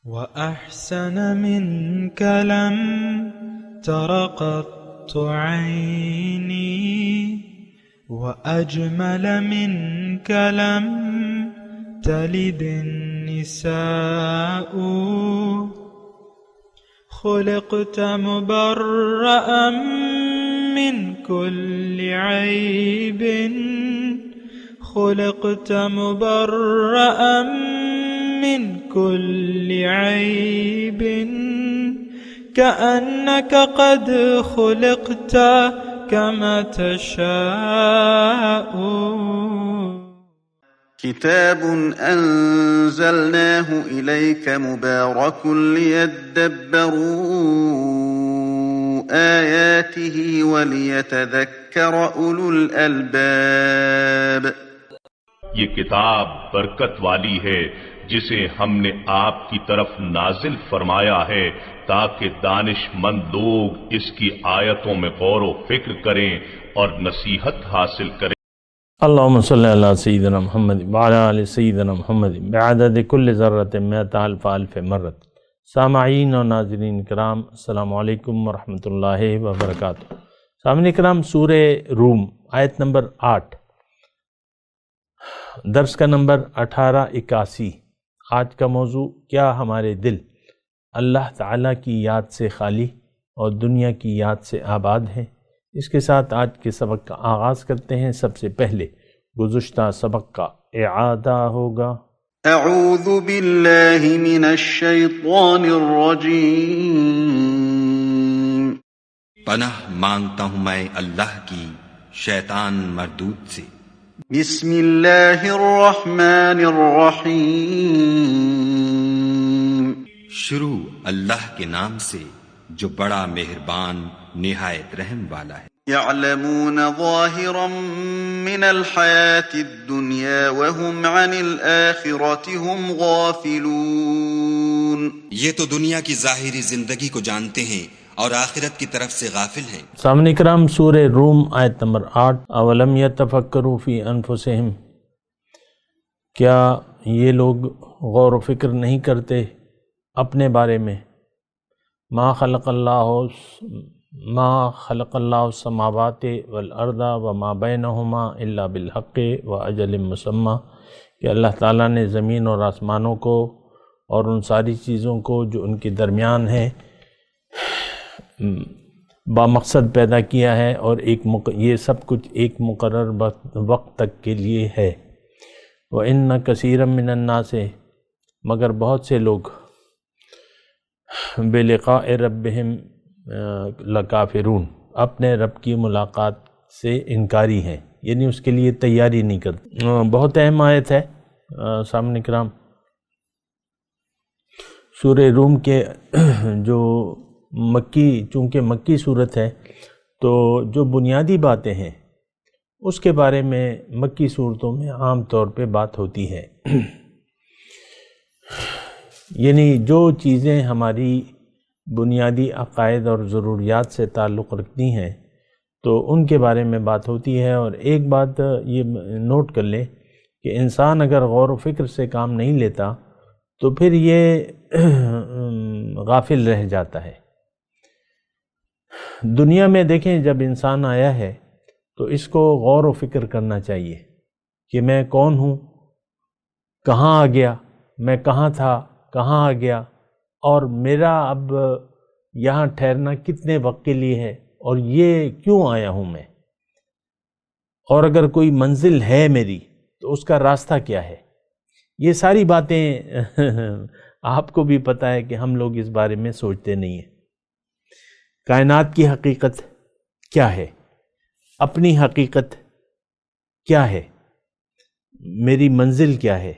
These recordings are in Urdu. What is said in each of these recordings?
وأحسن منك لم تر قط عيني وأجمل منك لم تلد النساء خلقت مبرأ من كل عيب خلقت مبرأ من كل عيب كأنك قد خلقت كما تشاء. كتاب أنزلناه إليك مبارك ليدبروا آياته وليتذكر أولو الألباب. یہ کتاب برکت والی ہے جسے ہم نے آپ کی طرف نازل فرمایا ہے تاکہ دانش مند لوگ اس کی آیتوں میں غور و فکر کریں اور نصیحت حاصل کریں. اللہم صلی علی سیدنا محمد وعلی آل سیدنا محمد بعدد کل ذرۃ مئۃ الف الف مرت. سامعین و ناظرین کرام، السلام علیکم ورحمۃ اللہ وبرکاتہ. سامعین کرام، سورہ روم آیت نمبر 8، درس کا نمبر 1881. آج کا موضوع، کیا ہمارے دل اللہ تعالیٰ کی یاد سے خالی اور دنیا کی یاد سے آباد ہیں؟ اس کے ساتھ آج کے سبق کا آغاز کرتے ہیں. سب سے پہلے گزشتہ سبق کا اعادہ ہوگا. اعوذ باللہ من الشیطان الرجیم. پناہ مانگتا ہوں میں اللہ کی شیطان مردود سے. بسم اللہ الرحمن الرحیم. شروع اللہ کے نام سے جو بڑا مہربان نہایت رحم والا ہے. یعلمون ظاہرا من الحیاة الدنیا وهم عن الآخرة هم غافلون. یہ تو دنیا کی ظاہری زندگی کو جانتے ہیں اور آخرت کی طرف سے غافل ہیں. سامعین کرام، سورہ روم آیت نمبر 8. اولم یتفکروا فی انفسہم، کیا یہ لوگ غور و فکر نہیں کرتے اپنے بارے میں؟ ما خلق اللہ السماوات والارض وما بینہما الا بالحق واجل مسمی، کہ اللہ تعالیٰ نے زمین اور آسمانوں کو اور ان ساری چیزوں کو جو ان کے درمیان ہے بامقصد پیدا کیا ہے، اور یہ سب کچھ ایک مقرر وقت تک کے لیے ہے. وَإِنَّ كَثِيرًا مِّنَ النَّاسِ، مگر بہت سے لوگ بِلِقَاءِ رَبِّهِمْ لَكَافِرُونَ، اپنے رب کی ملاقات سے انکاری ہیں، یعنی اس کے لیے تیاری نہیں کرتے. بہت اہم آیت ہے سامعین کرام. سورہ روم کے جو چونکہ مکی صورت ہے، تو جو بنیادی باتیں ہیں اس کے بارے میں مکی صورتوں میں عام طور پہ بات ہوتی ہے. یعنی جو چیزیں ہماری بنیادی عقائد اور ضروریات سے تعلق رکھتی ہیں تو ان کے بارے میں بات ہوتی ہے. اور ایک بات یہ نوٹ کر لیں کہ انسان اگر غور و فکر سے کام نہیں لیتا تو پھر یہ غافل رہ جاتا ہے. دنیا میں دیکھیں، جب انسان آیا ہے تو اس کو غور و فکر کرنا چاہیے کہ میں کون ہوں، کہاں آ گیا، میں کہاں تھا، کہاں آ گیا، اور میرا اب یہاں ٹھہرنا کتنے وقت کے لیے ہے، اور یہ کیوں آیا ہوں میں، اور اگر کوئی منزل ہے میری تو اس کا راستہ کیا ہے. یہ ساری باتیں آپ کو بھی پتہ ہے کہ ہم لوگ اس بارے میں سوچتے نہیں ہیں. کائنات کی حقیقت کیا ہے، اپنی حقیقت کیا ہے، میری منزل کیا ہے،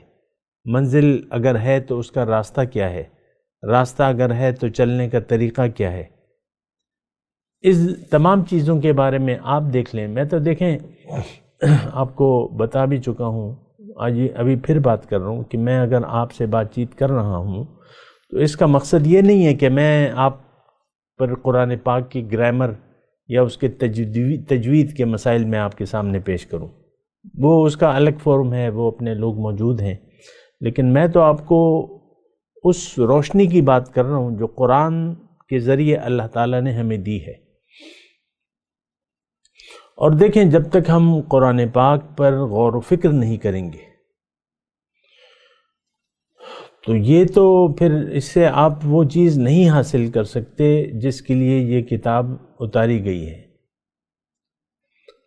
منزل اگر ہے تو اس کا راستہ کیا ہے، راستہ اگر ہے تو چلنے کا طریقہ کیا ہے. اس تمام چیزوں کے بارے میں آپ دیکھ لیں. میں تو دیکھیں آپ کو بتا بھی چکا ہوں، آج ابھی پھر بات کر رہا ہوں کہ میں اگر آپ سے بات چیت کر رہا ہوں تو اس کا مقصد یہ نہیں ہے کہ میں آپ پر قرآن پاک کی گرامر یا اس کے تجوید کے مسائل میں آپ کے سامنے پیش کروں. وہ اس کا الگ فورم ہے، وہ اپنے لوگ موجود ہیں. لیکن میں تو آپ کو اس روشنی کی بات کر رہا ہوں جو قرآن کے ذریعے اللہ تعالیٰ نے ہمیں دی ہے۔ اور دیکھیں، جب تک ہم قرآن پاک پر غور و فکر نہیں کریں گے تو یہ تو پھر اس سے آپ وہ چیز نہیں حاصل کر سکتے جس کے لیے یہ کتاب اتاری گئی ہے۔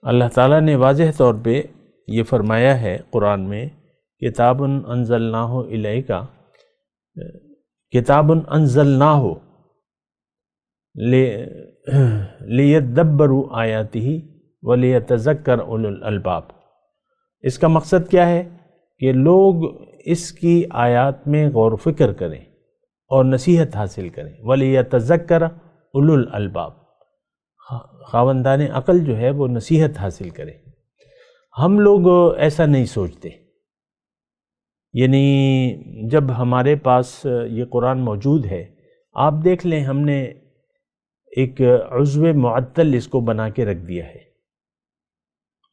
اللہ تعالیٰ نے واضح طور پہ یہ فرمایا ہے قرآن میں، کتاب انزلناہ الیک، کتاب انزلناہ لیدبروا آیاتہ ولیتذکر اولو الالباب۔ اس کا مقصد کیا ہے کہ لوگ اس کی آیات میں غور و فکر کریں اور نصیحت حاصل کریں۔ ولیتذکر اولو الالباب، خاوندان عقل جو ہے وہ نصیحت حاصل کرے۔ ہم لوگ ایسا نہیں سوچتے، یعنی جب ہمارے پاس یہ قرآن موجود ہے، آپ دیکھ لیں ہم نے ایک عضو معطل اس کو بنا کے رکھ دیا ہے،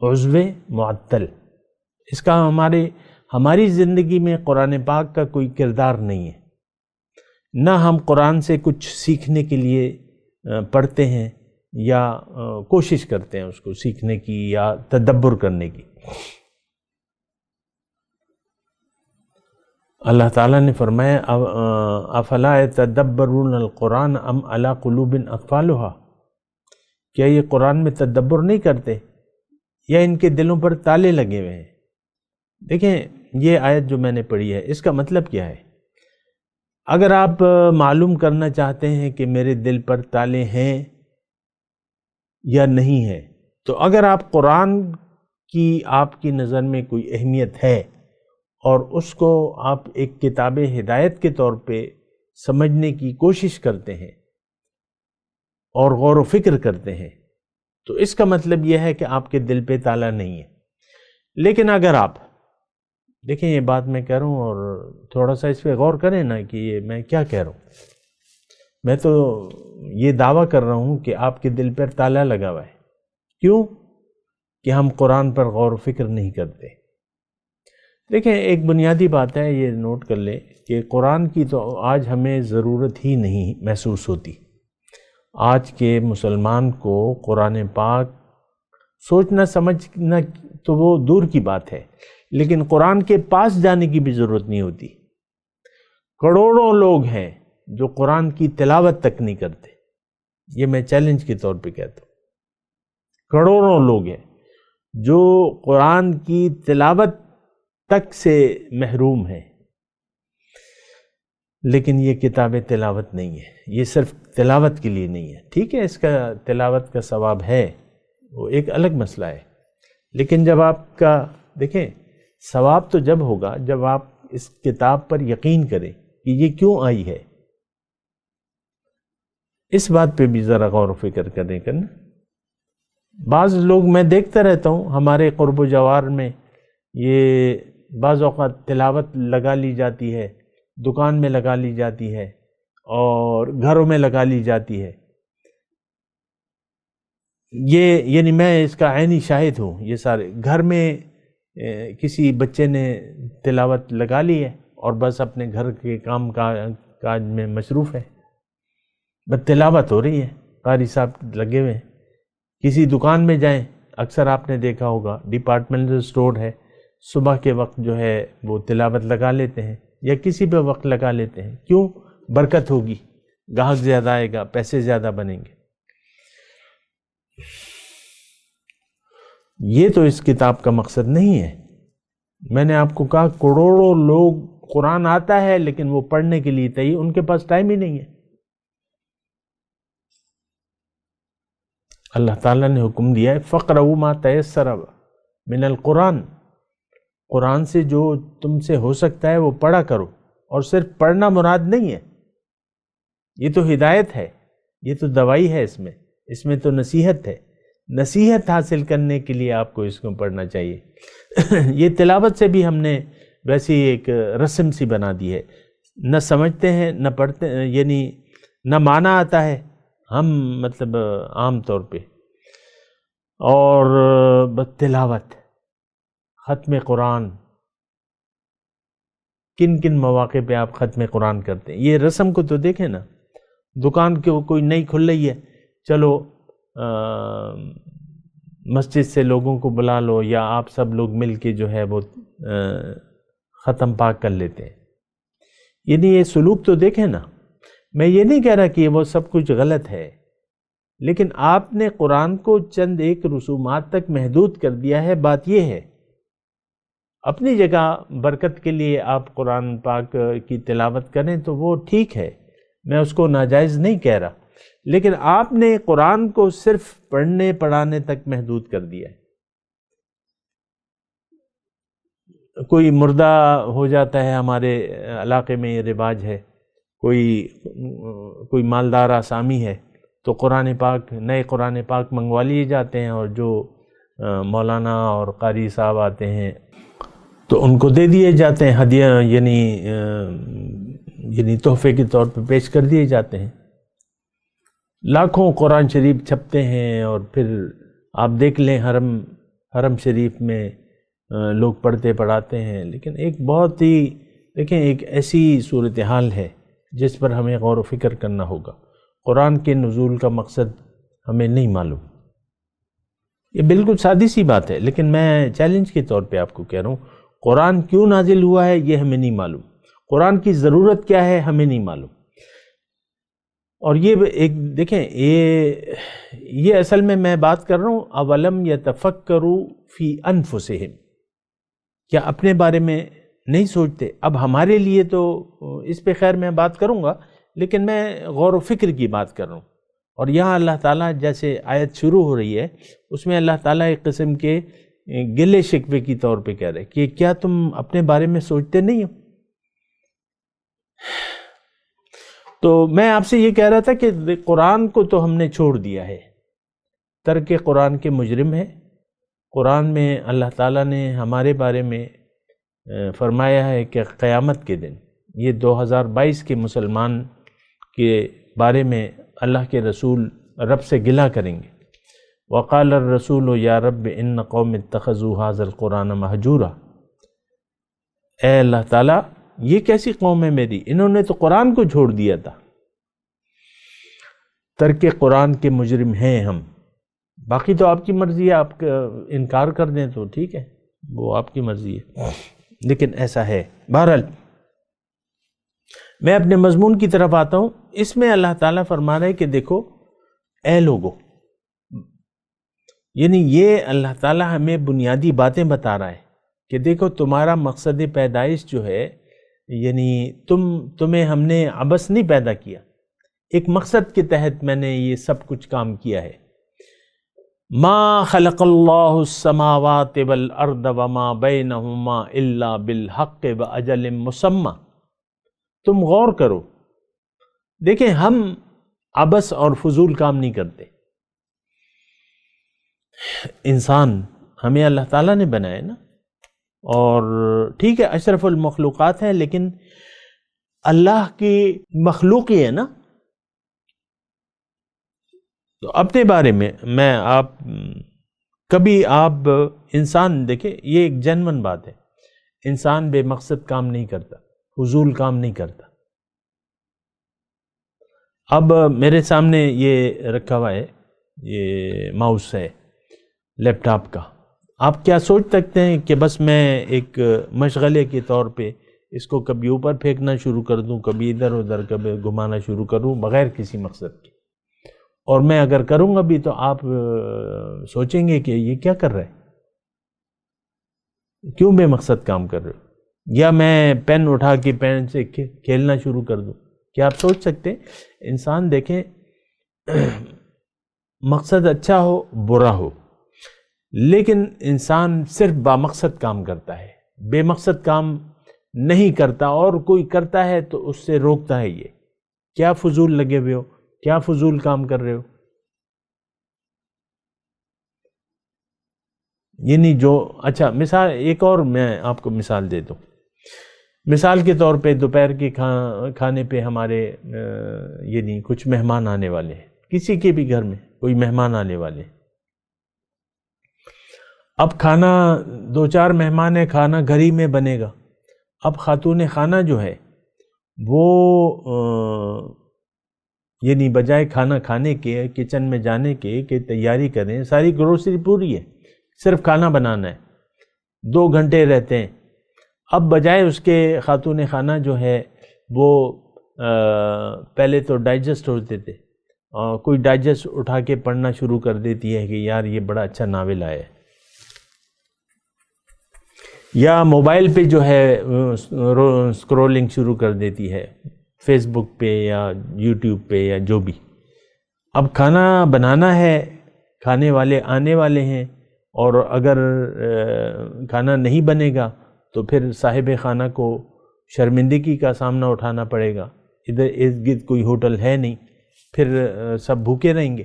عضو معطل۔ اس کا ہماری زندگی میں قرآن پاک کا کوئی کردار نہیں ہے، نہ ہم قرآن سے کچھ سیکھنے کے لیے پڑھتے ہیں یا کوشش کرتے ہیں اس کو سیکھنے کی یا تدبر کرنے کی۔ اللہ تعالیٰ نے فرمایا افلا یتدبرون القرآن ام علی قلوب اقفالها، کیا یہ قرآن میں تدبر نہیں کرتے یا ان کے دلوں پر تالے لگے ہوئے ہیں؟ دیکھیں، یہ آیت جو میں نے پڑھی ہے اس کا مطلب کیا ہے؟ اگر آپ معلوم کرنا چاہتے ہیں کہ میرے دل پر تالے ہیں یا نہیں ہے، تو اگر آپ قرآن کی آپ کی نظر میں کوئی اہمیت ہے اور اس کو آپ ایک کتاب ہدایت کے طور پہ سمجھنے کی کوشش کرتے ہیں اور غور و فکر کرتے ہیں، تو اس کا مطلب یہ ہے کہ آپ کے دل پہ تالا نہیں ہے۔ لیکن اگر آپ دیکھیں، یہ بات میں کہہ رہا ہوں اور تھوڑا سا اس پہ غور کریں نا کہ یہ میں کیا کہہ رہا ہوں۔ میں تو یہ دعویٰ کر رہا ہوں کہ آپ کے دل پر تالا لگا ہوا ہے۔ کیوں؟ کہ ہم قرآن پر غور و فکر نہیں کرتے۔ دیکھیں، ایک بنیادی بات ہے، یہ نوٹ کر لیں کہ قرآن کی تو آج ہمیں ضرورت ہی نہیں محسوس ہوتی۔ آج کے مسلمان کو قرآن پاک سوچنا سمجھنا تو وہ دور کی بات ہے، لیکن قرآن کے پاس جانے کی بھی ضرورت نہیں ہوتی۔ کروڑوں لوگ ہیں جو قرآن کی تلاوت تک نہیں کرتے، یہ میں چیلنج کے طور پہ کہتا ہوں۔ کروڑوں لوگ ہیں جو قرآن کی تلاوت تک سے محروم ہیں، لیکن یہ کتاب تلاوت نہیں ہے، یہ صرف تلاوت کے لیے نہیں ہے۔ ٹھیک ہے، اس کا تلاوت کا ثواب ہے، وہ ایک الگ مسئلہ ہے، لیکن جب آپ کا دیکھیں ثواب تو جب ہوگا جب آپ اس کتاب پر یقین کریں کہ یہ کیوں آئی ہے۔ اس بات پہ بھی ذرا غور و فکر کرنے کا نا۔ بعض لوگ میں دیکھتا رہتا ہوں ہمارے قرب و جوار میں، یہ بعض اوقات تلاوت لگا لی جاتی ہے، دکان میں لگا لی جاتی ہے اور گھروں میں لگا لی جاتی ہے۔ یہ یعنی میں اس کا عینی شاہد ہوں، یہ سارے گھر میں کسی بچے نے تلاوت لگا لی ہے اور بس اپنے گھر کے کام کاج میں مصروف ہے، بس تلاوت ہو رہی ہے، قاری صاحب لگے ہوئے ہیں۔ کسی دکان میں جائیں، اکثر آپ نے دیکھا ہوگا ڈپارٹمنٹل سٹور ہے، صبح کے وقت جو ہے وہ تلاوت لگا لیتے ہیں یا کسی بھی وقت لگا لیتے ہیں۔ کیوں؟ برکت ہوگی، گاہک زیادہ آئے گا، پیسے زیادہ بنیں گے۔ یہ تو اس کتاب کا مقصد نہیں ہے۔ میں نے آپ کو کہا کروڑوں لوگ قرآن آتا ہے لیکن وہ پڑھنے کے لیے تیار، ان کے پاس ٹائم ہی نہیں ہے۔ اللہ تعالیٰ نے حکم دیا ہے فَقْرَؤُوا مَا تَيَسَّرَ مِنَ الْقُرْآنِ، قرآن سے جو تم سے ہو سکتا ہے وہ پڑھا کرو، اور صرف پڑھنا مراد نہیں ہے، یہ تو ہدایت ہے، یہ تو دوائی ہے، اس میں تو نصیحت ہے۔ نصیحت حاصل کرنے کے لیے آپ کو اس کو پڑھنا چاہیے۔ یہ تلاوت سے بھی ہم نے ویسی ایک رسم سی بنا دی ہے، نہ سمجھتے ہیں نہ پڑھتے ہیں، یعنی نہ معنی آتا ہے ہم مطلب عام طور پہ، اور بس تلاوت، ختم قرآن، کن کن مواقع پہ آپ ختم قرآن کرتے ہیں؟ یہ رسم کو تو دیکھیں نا، دکان کے کوئی نئی کھل رہی ہے، چلو مسجد سے لوگوں کو بلا لو، یا آپ سب لوگ مل کے جو ہے وہ ختم پاک کر لیتے ہیں۔ یعنی یہ سلوک تو دیکھیں نا۔ میں یہ نہیں کہہ رہا کہ وہ سب کچھ غلط ہے، لیکن آپ نے قرآن کو چند ایک رسومات تک محدود کر دیا ہے۔ بات یہ ہے، اپنی جگہ برکت کے لیے آپ قرآن پاک کی تلاوت کریں تو وہ ٹھیک ہے، میں اس کو ناجائز نہیں کہہ رہا، لیکن آپ نے قرآن کو صرف پڑھنے پڑھانے تک محدود کر دیا ہے۔ کوئی مردہ ہو جاتا ہے، ہمارے علاقے میں یہ رواج ہے، کوئی مالدار آسامی ہے تو قرآن پاک، نئے قرآن پاک منگوا لیے جاتے ہیں، اور جو مولانا اور قاری صاحب آتے ہیں تو ان کو دے دیے جاتے ہیں ہدیہ، یعنی تحفے کے طور پہ پیش کر دیے جاتے ہیں۔ لاکھوں قرآن شریف چھپتے ہیں، اور پھر آپ دیکھ لیں حرم شریف میں لوگ پڑھتے پڑھاتے ہیں، لیکن ایک بہت ہی دیکھیں ایک ایسی صورتحال ہے جس پر ہمیں غور و فکر کرنا ہوگا۔ قرآن کے نزول کا مقصد ہمیں نہیں معلوم، یہ بالکل سادی سی بات ہے، لیکن میں چیلنج کے طور پہ آپ کو کہہ رہا ہوں، قرآن کیوں نازل ہوا ہے یہ ہمیں نہیں معلوم، قرآن کی ضرورت کیا ہے ہمیں نہیں معلوم۔ اور یہ ایک دیکھیں، یہ اصل میں بات کر رہا ہوں اولم یتفکروا فی انفسہم، کیا اپنے بارے میں نہیں سوچتے؟ اب ہمارے لیے تو اس پہ خیر میں بات کروں گا، لیکن میں غور و فکر کی بات کر رہا ہوں۔ اور یہاں اللہ تعالیٰ جیسے آیت شروع ہو رہی ہے اس میں اللہ تعالیٰ ایک قسم کے گلے شکوے کی طور پہ کہہ رہے کہ کیا تم اپنے بارے میں سوچتے نہیں ہو؟ تو میں آپ سے یہ کہہ رہا تھا کہ قرآن کو تو ہم نے چھوڑ دیا ہے، ترک قرآن کے مجرم ہے۔ قرآن میں اللہ تعالیٰ نے ہمارے بارے میں فرمایا ہے کہ قیامت کے دن یہ 2022 کے مسلمان کے بارے میں اللہ کے رسول رب سے گلہ کریں گے۔ وقال الرسول یا رب ان قوم اتخذوا هذا القرآن مہجورا، اے اللہ تعالیٰ یہ کیسی قوم ہے میری، انہوں نے تو قرآن کو چھوڑ دیا تھا۔ ترک قرآن کے مجرم ہیں ہم، باقی تو آپ کی مرضی ہے، آپ انکار کر دیں تو ٹھیک ہے، وہ آپ کی مرضی ہے، لیکن ایسا ہے۔ بہرحال میں اپنے مضمون کی طرف آتا ہوں۔ اس میں اللہ تعالیٰ فرما رہا ہے کہ دیکھو اے لوگو، یعنی یہ اللہ تعالیٰ ہمیں بنیادی باتیں بتا رہا ہے کہ دیکھو تمہارا مقصد پیدائش جو ہے، یعنی تمہیں ہم نے عبث نہیں پیدا کیا، ایک مقصد کے تحت میں نے یہ سب کچھ کام کیا ہے۔ ما خلق اللہ السماوات والارض وما بینہما الا بالحق واجل مسمی۔ تم غور کرو، دیکھیں ہم عبث اور فضول کام نہیں کرتے۔ انسان ہمیں اللہ تعالیٰ نے بنائے نا، اور ٹھیک ہے اشرف المخلوقات ہیں، لیکن اللہ کی مخلوق ہی ہے نا۔ تو اپنے بارے میں کبھی آپ انسان دیکھیں، یہ ایک جنون بات ہے، انسان بے مقصد کام نہیں کرتا، فضول کام نہیں کرتا۔ اب میرے سامنے یہ رکھا ہوا ہے، یہ ماؤس ہے لیپ ٹاپ کا، آپ کیا سوچ سکتے ہیں کہ بس میں ایک مشغلے کے طور پہ اس کو کبھی اوپر پھینکنا شروع کر دوں، کبھی ادھر ادھر کبھی گھمانا شروع کروں بغیر کسی مقصد کے؟ اور میں اگر کروں گا بھی تو آپ سوچیں گے کہ یہ کیا کر رہے ہیں، کیوں بے مقصد کام کر رہے ہو؟ یا میں پین اٹھا کے پین سے کھیلنا شروع کر دوں؟ کیا آپ سوچ سکتے ہیں؟ انسان دیکھیں مقصد اچھا ہو برا ہو، لیکن انسان صرف بامقصد کام کرتا ہے، بے مقصد کام نہیں کرتا، اور کوئی کرتا ہے تو اس سے روکتا ہے۔ یہ کیا فضول لگے ہوئے ہو، کیا فضول کام کر رہے ہو؟ یعنی جو اچھا مثال ایک اور میں آپ کو مثال دے دوں۔ مثال کے طور پہ دوپہر کے کھانے پہ ہمارے یعنی کچھ مہمان آنے والے ہیں، کسی کے بھی گھر میں کوئی مہمان آنے والے ہیں۔ اب کھانا 2-4 مہمان ہیں، کھانا گھر ہی میں بنے گا، اب خاتون خانہ جو ہے وہ یعنی بجائے کھانا کھانے کے کچن میں جانے کے کہ تیاری کریں، ساری گروسری پوری ہے، صرف کھانا بنانا ہے، 2 گھنٹے رہتے ہیں۔ اب بجائے اس کے خاتون خانہ جو ہے وہ پہلے تو ڈائجسٹ ہوتے تھے، کوئی ڈائجسٹ اٹھا کے پڑھنا شروع کر دیتی ہے کہ یار یہ بڑا اچھا ناول آیا ہے، یا موبائل پہ جو ہے اسکرولنگ شروع کر دیتی ہے، فیس بک پہ یا یوٹیوب پہ یا جو بھی۔ اب کھانا بنانا ہے، کھانے والے آنے والے ہیں، اور اگر کھانا نہیں بنے گا تو پھر صاحب خانہ کو شرمندگی کا سامنا اٹھانا پڑے گا، ادھر ارد گرد کوئی ہوٹل ہے نہیں، پھر سب بھوکے رہیں گے۔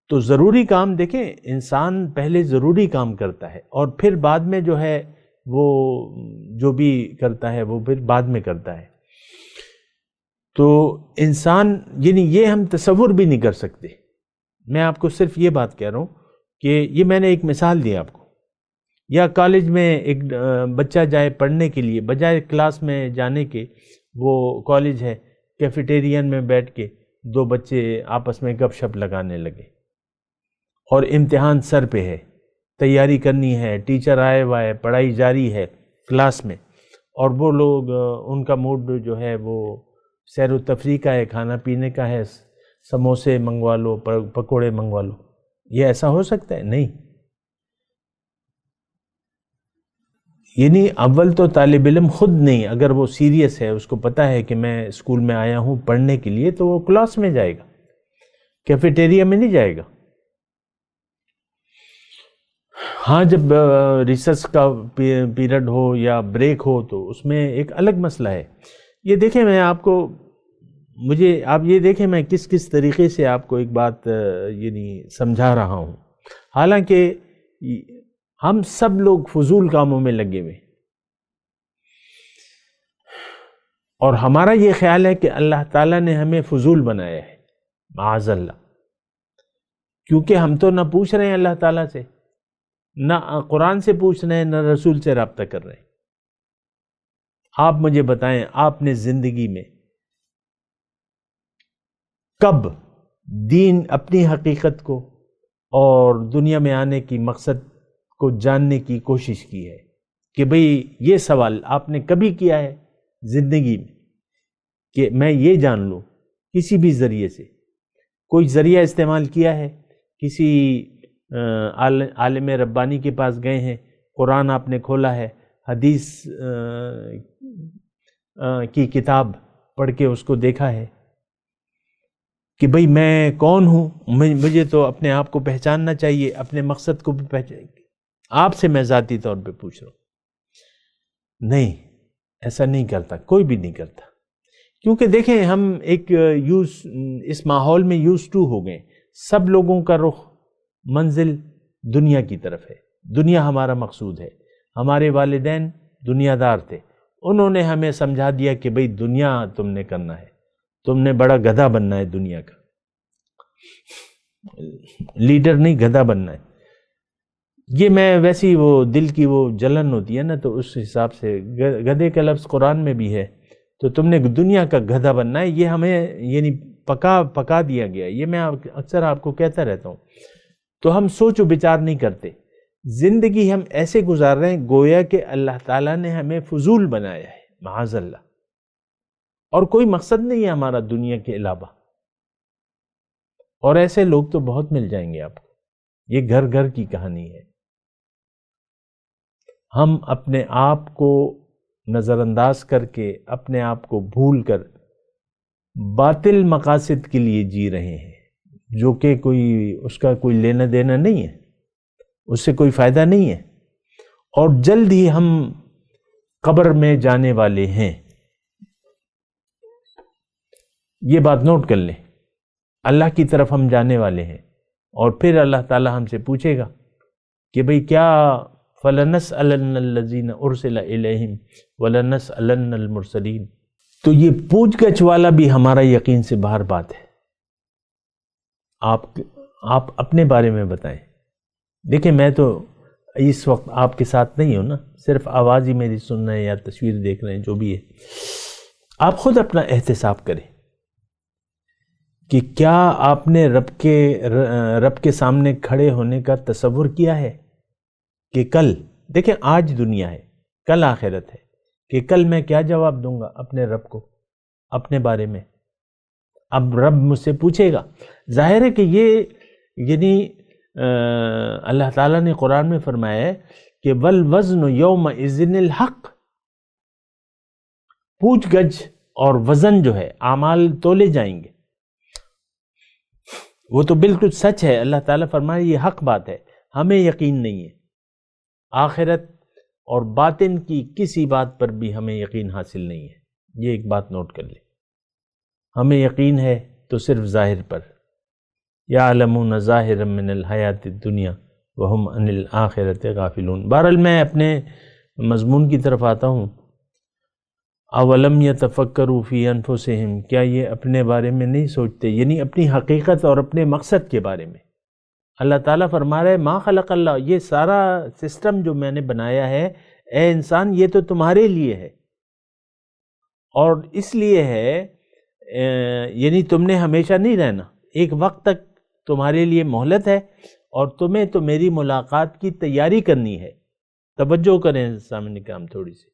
تو ضروری کام دیکھیں، انسان پہلے ضروری کام کرتا ہے اور پھر بعد میں جو ہے وہ جو بھی کرتا ہے وہ پھر بعد میں کرتا ہے۔ تو انسان یعنی یہ ہم تصور بھی نہیں کر سکتے۔ میں آپ کو صرف یہ بات کہہ رہا ہوں کہ یہ میں نے ایک مثال دی آپ کو، یا کالج میں ایک بچہ جائے پڑھنے کے لیے، بجائے کلاس میں جانے کے وہ کالج ہے کیفیٹیرین میں بیٹھ کے 2 بچے آپس میں گپ شپ لگانے لگے، اور امتحان سر پہ ہے، تیاری کرنی ہے، ٹیچر آئے ہوا ہے، پڑھائی جاری ہے کلاس میں، اور وہ لوگ ان کا موڈ جو ہے وہ سیر و تفریح کا ہے، کھانا پینے کا ہے، سموسے منگوا لو، پکوڑے منگوا لو۔ یہ ایسا ہو سکتا ہے؟ نہیں۔ یعنی اول تو طالب علم خود نہیں، اگر وہ سیریس ہے، اس کو پتہ ہے کہ میں اسکول میں آیا ہوں پڑھنے کے لیے، تو وہ کلاس میں جائے گا، کیفیٹیریا میں نہیں جائے گا۔ ہاں جب ریسرچ کا پیریڈ ہو یا بریک ہو تو اس میں ایک الگ مسئلہ ہے۔ یہ دیکھیں میں آپ کو آپ یہ دیکھیں میں کس طریقے سے آپ کو ایک بات یعنی سمجھا رہا ہوں، حالانکہ ہم سب لوگ فضول کاموں میں لگے ہوئے، اور ہمارا یہ خیال ہے کہ اللہ تعالیٰ نے ہمیں فضول بنایا ہے، معاذ اللہ، کیونکہ ہم تو نہ پوچھ رہے ہیں اللہ تعالیٰ سے، نہ قرآن سے پوچھ رہے ہیں، نہ رسول سے رابطہ کر رہے ہیں۔ آپ مجھے بتائیں، آپ نے زندگی میں کب دین اپنی حقیقت کو اور دنیا میں آنے کی مقصد کو جاننے کی کوشش کی ہے؟ کہ بھئی یہ سوال آپ نے کبھی کیا ہے زندگی میں کہ میں یہ جان لوں، کسی بھی ذریعے سے کوئی ذریعہ استعمال کیا ہے؟ کسی عالم ربانی کے پاس گئے ہیں، قرآن آپ نے کھولا ہے، حدیث کی کتاب پڑھ کے اس کو دیکھا ہے کہ بھئی میں کون ہوں، مجھے تو اپنے آپ کو پہچاننا چاہیے، اپنے مقصد کو بھی پہچان۔ آپ سے میں ذاتی طور پہ پوچھ رہا ہوں، نہیں، ایسا نہیں کرتا، کوئی بھی نہیں کرتا، کیونکہ دیکھیں ہم ایک اس ماحول میں یوز ٹو ہو گئے، سب لوگوں کا رخ منزل دنیا کی طرف ہے، دنیا ہمارا مقصود ہے۔ ہمارے والدین دنیا دار تھے، انہوں نے ہمیں سمجھا دیا کہ بھئی دنیا تم نے کرنا ہے، تم نے بڑا گدھا بننا ہے، دنیا کا لیڈر نہیں، گدھا بننا ہے۔ یہ میں ویسی وہ دل کی وہ جلن ہوتی ہے نا، تو اس حساب سے گدھے کا لفظ قرآن میں بھی ہے، تو تم نے دنیا کا گدھا بننا ہے، یہ ہمیں یعنی پکا دیا گیا۔ یہ میں اکثر آپ کو کہتا رہتا ہوں، تو ہم سوچ و بچار نہیں کرتے، زندگی ہم ایسے گزار رہے ہیں گویا کہ اللہ تعالیٰ نے ہمیں فضول بنایا ہے، معاذ اللہ، اور کوئی مقصد نہیں ہے ہمارا دنیا کے علاوہ۔ اور ایسے لوگ تو بہت مل جائیں گے آپ کو، یہ گھر گھر کی کہانی ہے۔ ہم اپنے آپ کو نظر انداز کر کے، اپنے آپ کو بھول کر باطل مقاصد کے لیے جی رہے ہیں، جو کہ اس کا کوئی لینا دینا نہیں ہے، اس سے کوئی فائدہ نہیں ہے، اور جلد ہی ہم قبر میں جانے والے ہیں۔ یہ بات نوٹ کر لیں، اللہ کی طرف ہم جانے والے ہیں، اور پھر اللہ تعالی ہم سے پوچھے گا کہ بھئی کیا فَلَنَسْأَلَنَّ الَّذِينَ أُرْسِلَ إِلَيْهِمْ وَلَنَسْأَلَنَّ الْمُرْسَلِينَ۔ تو یہ پوچھ گچھ والا بھی ہمارا یقین سے باہر بات ہے۔ آپ اپنے بارے میں بتائیں۔ دیکھیں میں تو اس وقت آپ کے ساتھ نہیں ہو نا، صرف آواز ہی میری سن رہے ہیں یا تصویر دیکھ رہے ہیں، جو بھی ہے، آپ خود اپنا احتساب کریں کہ کیا آپ نے رب کے سامنے کھڑے ہونے کا تصور کیا ہے کہ کل، دیکھیں آج دنیا ہے، کل آخرت ہے، کہ کل میں کیا جواب دوں گا اپنے رب کو اپنے بارے میں؟ اب رب مجھ سے پوچھے گا۔ ظاہر ہے کہ یہ یعنی اللہ تعالیٰ نے قرآن میں فرمایا ہے کہ وَالْوَزْنُ يَوْمَئِذٍ الْحَقِّ، پوچھ گچھ اور وزن جو ہے، اعمال تولے جائیں گے، وہ تو بالکل سچ ہے۔ اللہ تعالیٰ فرمائے یہ حق بات ہے، ہمیں یقین نہیں ہے، آخرت اور باطن کی کسی بات پر بھی ہمیں یقین حاصل نہیں ہے۔ یہ ایک بات نوٹ کر لیں، ہمیں یقین ہے تو صرف ظاہر پر، یعلمون ظاہرا من الحیات الدنیا وہم عن الآخرۃ غافلون۔ بہرحال میں اپنے مضمون کی طرف آتا ہوں۔ اولم یتفکروا فی انفسہم، کیا یہ اپنے بارے میں نہیں سوچتے، یعنی اپنی حقیقت اور اپنے مقصد کے بارے میں؟ اللہ تعالیٰ فرما رہے ما خلق اللہ، یہ سارا سسٹم جو میں نے بنایا ہے اے انسان یہ تو تمہارے لیے ہے، اور اس لیے ہے یعنی تم نے ہمیشہ نہیں رہنا، ایک وقت تک تمہارے لیے مہلت ہے، اور تمہیں تو میری ملاقات کی تیاری کرنی ہے۔ توجہ کریں سامنے کام تھوڑی سی،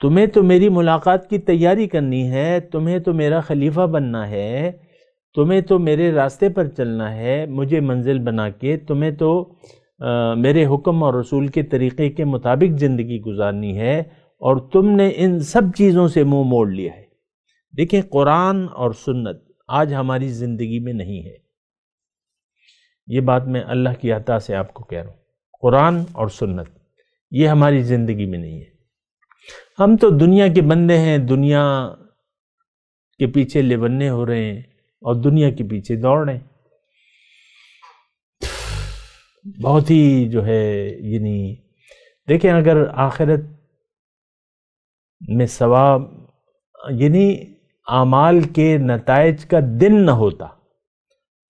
تمہیں تو میری ملاقات کی تیاری کرنی ہے، تمہیں تو میرا خلیفہ بننا ہے، تمہیں تو میرے راستے پر چلنا ہے مجھے منزل بنا کے، تمہیں تو میرے حکم اور رسول کے طریقے کے مطابق زندگی گزارنی ہے، اور تم نے ان سب چیزوں سے منہ موڑ لیا ہے۔ دیکھیں قرآن اور سنت آج ہماری زندگی میں نہیں ہے، یہ بات میں اللہ کی عطا سے آپ کو کہہ رہا ہوں، قرآن اور سنت یہ ہماری زندگی میں نہیں ہے۔ ہم تو دنیا کے بندے ہیں، دنیا کے پیچھے لیونے ہو رہے ہیں اور دنیا کے پیچھے دوڑ رہے ہیں۔ بہت ہی جو ہے یعنی دیکھیں اگر آخرت میں ثواب یعنی اعمال کے نتائج کا دن نہ ہوتا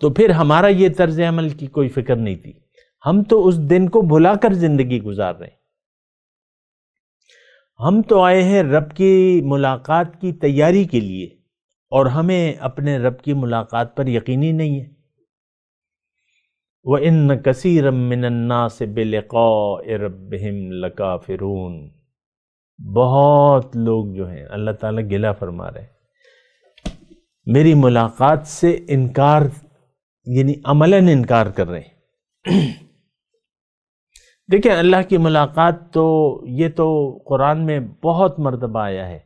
تو پھر ہمارا یہ طرز عمل کی کوئی فکر نہیں تھی، ہم تو اس دن کو بھلا کر زندگی گزار رہے ہیں۔ ہم تو آئے ہیں رب کی ملاقات کی تیاری کے لیے، اور ہمیں اپنے رب کی ملاقات پر یقینی نہیں ہے۔ وَإِنَّ كَثِيرًا مِّنَ النَّاسِ بِلِقَاءِ رَبِّهِمْ لَكَافِرُونَ، بہت لوگ جو ہیں اللہ تعالیٰ گلہ فرما رہے ہیں میری ملاقات سے انکار، یعنی عملاً انکار کر رہے ہیں۔ دیکھیں اللہ کی ملاقات تو یہ تو قرآن میں بہت مرتبہ آیا ہے،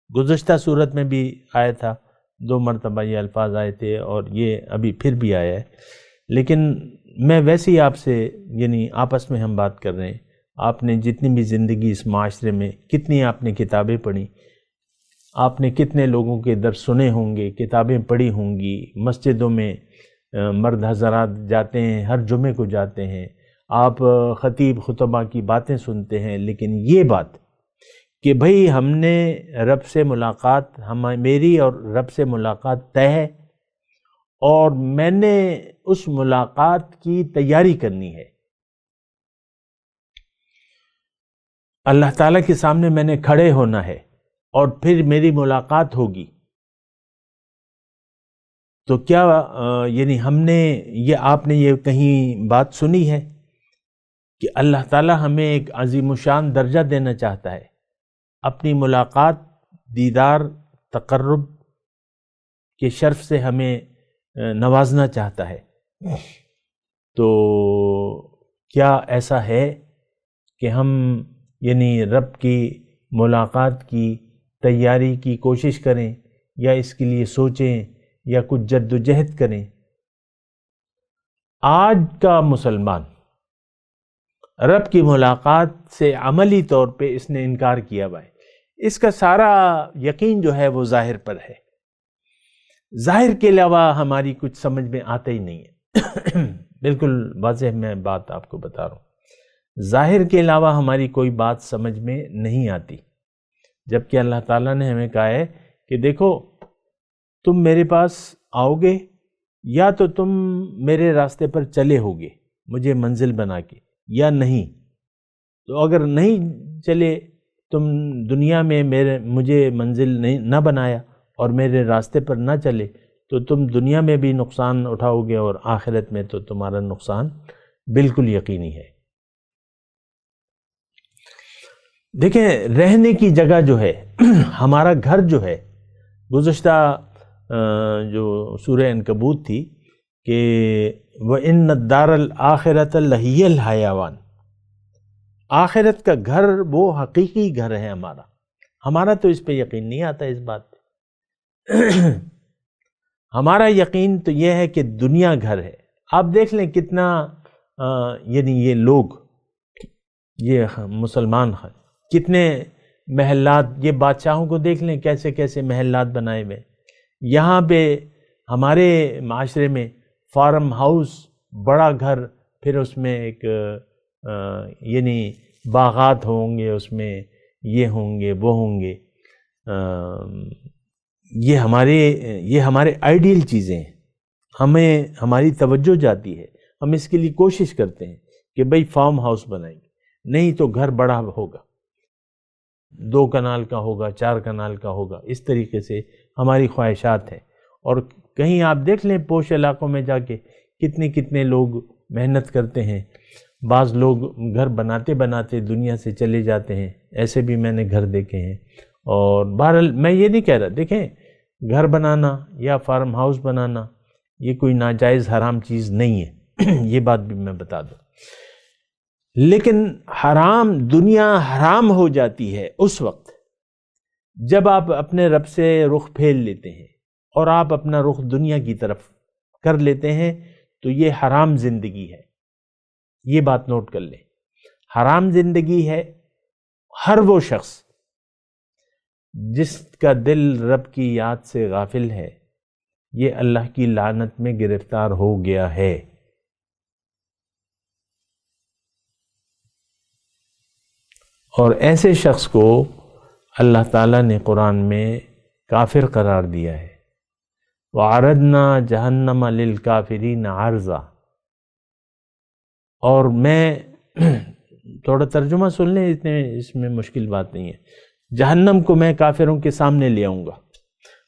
گزشتہ صورت میں بھی آیا تھا، 2 مرتبہ یہ الفاظ آئے تھے، اور یہ ابھی پھر بھی آیا ہے، لیکن میں ویسے ہی آپ سے یعنی آپس میں ہم بات کر رہے ہیں۔ آپ نے جتنی بھی زندگی اس معاشرے میں، کتنی آپ نے کتابیں پڑھی، آپ نے کتنے لوگوں کے درس سنے ہوں گے، کتابیں پڑھی ہوں گی، مسجدوں میں مرد حضرات جاتے ہیں، ہر جمعے کو جاتے ہیں، آپ خطیب خطبہ کی باتیں سنتے ہیں، لیکن یہ بات کہ بھئی ہم نے رب سے ملاقات، میری اور رب سے ملاقات طے ہے، اور میں نے اس ملاقات کی تیاری کرنی ہے، اللہ تعالیٰ کے سامنے میں نے کھڑے ہونا ہے، اور پھر میری ملاقات ہوگی، تو کیا یعنی ہم نے آپ نے یہ کہیں بات سنی ہے کہ اللہ تعالیٰ ہمیں ایک عظیم الشان درجہ دینا چاہتا ہے، اپنی ملاقات، دیدار، تقرب کے شرف سے ہمیں نوازنا چاہتا ہے؟ تو کیا ایسا ہے کہ ہم یعنی رب کی ملاقات کی تیاری کی کوشش کریں، یا اس کے لیے سوچیں، یا کچھ جد و جہد کریں؟ آج کا مسلمان رب کی ملاقات سے عملی طور پہ اس نے انکار کیا ہوا ہے، اس کا سارا یقین جو ہے وہ ظاہر پر ہے، ظاہر کے علاوہ ہماری کچھ سمجھ میں آتا ہی نہیں ہے۔ بالکل واضح میں بات آپ کو بتا رہا ہوں، ظاہر کے علاوہ ہماری کوئی بات سمجھ میں نہیں آتی، جبکہ اللہ تعالیٰ نے ہمیں کہا ہے کہ دیکھو تم میرے پاس آؤ گے یا تو تم میرے راستے پر چلے ہوگے، مجھے منزل بنا کے یا نہیں؟ تو اگر نہیں چلے، تم دنیا میں مجھے منزل نہ بنایا اور میرے راستے پر نہ چلے، تو تم دنیا میں بھی نقصان اٹھاؤ گے اور آخرت میں تو تمہارا نقصان بالکل یقینی ہے۔ دیکھیں، رہنے کی جگہ جو ہے، ہمارا گھر جو ہے، گزشتہ جو سورہ عنکبوت تھی کہ وَإِنَّ الدَّارَ الْآخِرَةَ لَهِيَ الْحَيَوَانُ، آخرت کا گھر وہ حقیقی گھر ہے ہمارا تو اس پہ یقین نہیں آتا اس بات پہ۔ ہمارا یقین تو یہ ہے کہ دنیا گھر ہے۔ آپ دیکھ لیں کتنا یعنی یہ لوگ، یہ مسلمان کتنے محلات، یہ بادشاہوں کو دیکھ لیں کیسے کیسے محلات بنائے ہوئے۔ یہاں پہ ہمارے معاشرے میں فارم ہاؤس، بڑا گھر، پھر اس میں ایک یعنی باغات ہوں گے، اس میں یہ ہوں گے وہ ہوں گے۔ یہ ہمارے آئیڈیل چیزیں ہیں، ہماری توجہ جاتی ہے، ہم اس کے لیے کوشش کرتے ہیں کہ بھئی فارم ہاؤس بنائیں گے، نہیں تو گھر بڑا ہوگا، 2 کنال کا ہوگا، 4 کنال کا ہوگا، اس طریقے سے ہماری خواہشات ہیں۔ اور کہیں آپ دیکھ لیں پوش علاقوں میں جا کے کتنے لوگ محنت کرتے ہیں، بعض لوگ گھر بناتے بناتے دنیا سے چلے جاتے ہیں، ایسے بھی میں نے گھر دیکھے ہیں۔ اور بہرحال میں یہ نہیں کہہ رہا، دیکھیں گھر بنانا یا فارم ہاؤس بنانا یہ کوئی ناجائز حرام چیز نہیں ہے، یہ بات بھی میں بتا دوں، لیکن دنیا حرام ہو جاتی ہے اس وقت جب آپ اپنے رب سے رخ پھیر لیتے ہیں اور آپ اپنا رخ دنیا کی طرف کر لیتے ہیں، تو یہ حرام زندگی ہے۔ یہ بات نوٹ کر لیں، حرام زندگی ہے۔ ہر وہ شخص جس کا دل رب کی یاد سے غافل ہے، یہ اللہ کی لعنت میں گرفتار ہو گیا ہے۔ اور ایسے شخص کو اللہ تعالیٰ نے قرآن میں کافر قرار دیا ہے۔ وَعَرَضْنَا جَهَنَّمَ لِلْكَافِرِينَ عَرْضًا۔ اور میں تھوڑا ترجمہ سن لیں، اس میں مشکل بات نہیں ہے۔ جہنم کو میں کافروں کے سامنے لے آؤں گا۔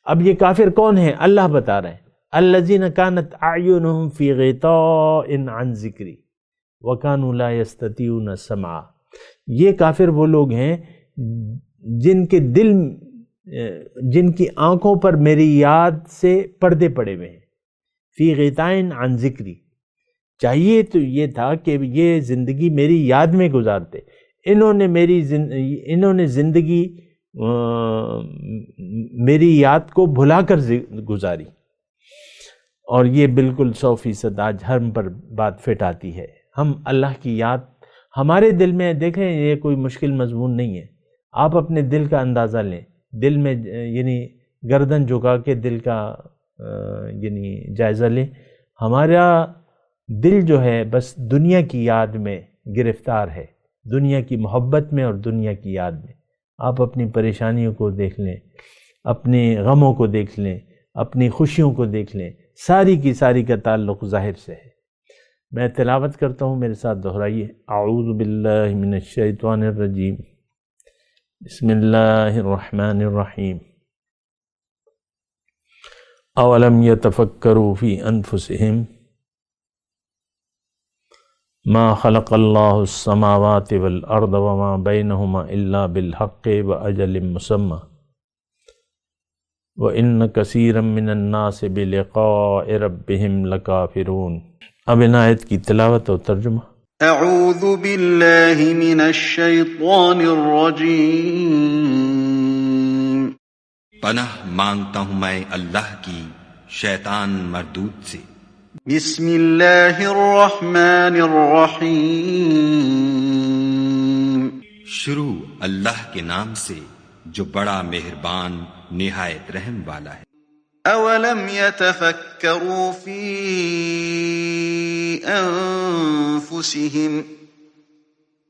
اب یہ کافر کون ہیں؟ اللہ بتا رہے ہیں، الَّذِينَ كَانَتْ أَعْيُنُهُمْ فِي غِطَاءٍ عَنْ ذِكْرِي وَكَانُوا لَا يَسْتَطِيعُونَ سَمْعًا۔ یہ کافر وہ لوگ ہیں جن کی آنکھوں پر میری یاد سے پردے پڑے ہوئے ہیں۔ فی غطاء عن ذکری، چاہیے تو یہ تھا کہ یہ زندگی میری یاد میں گزارتے، انہوں نے زندگی میری یاد کو بھلا کر گزاری، اور یہ بالکل 100% آج ہم پر بات فٹ آتی ہے۔ ہم اللہ کی یاد ہمارے دل میں، دیکھیں یہ کوئی مشکل مضمون نہیں ہے، آپ اپنے دل کا اندازہ لیں، دل میں یعنی گردن جھکا کے دل کا یعنی جائزہ لیں۔ ہمارا دل جو ہے بس دنیا کی یاد میں گرفتار ہے، دنیا کی محبت میں اور دنیا کی یاد میں۔ آپ اپنی پریشانیوں کو دیکھ لیں، اپنے غموں کو دیکھ لیں، اپنی خوشیوں کو دیکھ لیں، ساری کی ساری کا تعلق ظاہر سے ہے۔ میں تلاوت کرتا ہوں، میرے ساتھ دہرائیے۔ اعوذ باللہ من الشیطان الرجیم، بسم اللہ الرحمن الرحیم۔ اولم یتفکروا فی انفسہم ما خلق اللہ السماوات والارض وما بینہما الا بالحق واجل مسمی وان کثیرا من الناس بلقاء ربہم لکافرون۔ اب ان آیت کی تلاوت اور ترجمہ۔ اعوذ باللہ من الشیطان الرجیم۔ پناہ مانگتا ہوں میں اللہ کی شیطان مردود سے۔ بسم اللہ الرحمن الرحیم۔ شروع اللہ کے نام سے جو بڑا مہربان نہایت رحم والا ہے۔ اولم يتفکروا فی انفسهم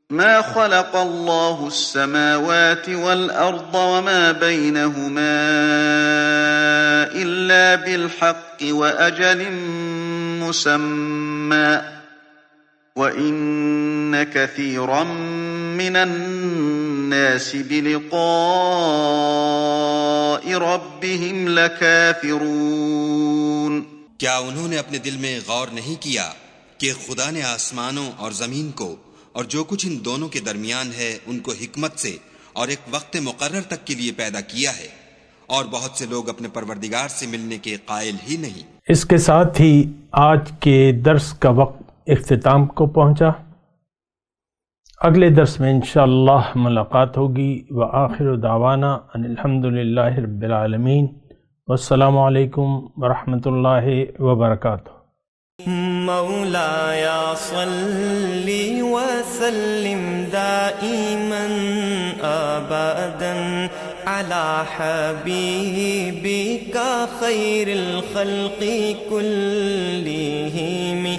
ما خلق الله السماوات والأرض وما بينهما إلا بالحق وأجل مسمى وَإِنَّ كَثِيرًا مِّنَ النَّاسِ بِلِقَاءِ رَبِّهِمْ لَكَافِرُونَ۔ کیا انہوں نے اپنے دل میں غور نہیں کیا کہ خدا نے آسمانوں اور زمین کو اور جو کچھ ان دونوں کے درمیان ہے ان کو حکمت سے اور ایک وقت مقرر تک کے لیے پیدا کیا ہے، اور بہت سے لوگ اپنے پروردگار سے ملنے کے قائل ہی نہیں۔ اس کے ساتھ ہی آج کے درس کا وقت اختتام کو پہنچا۔ اگلے درس میں انشاءاللہ ملاقات ہوگی۔ وآخر دعوانا ان الحمدللہ رب العالمین، والسلام علیکم ورحمۃ اللہ وبرکاتہ۔ مولاي صل وسلم دائما ابدا على حبيبك خير الخلق كلهم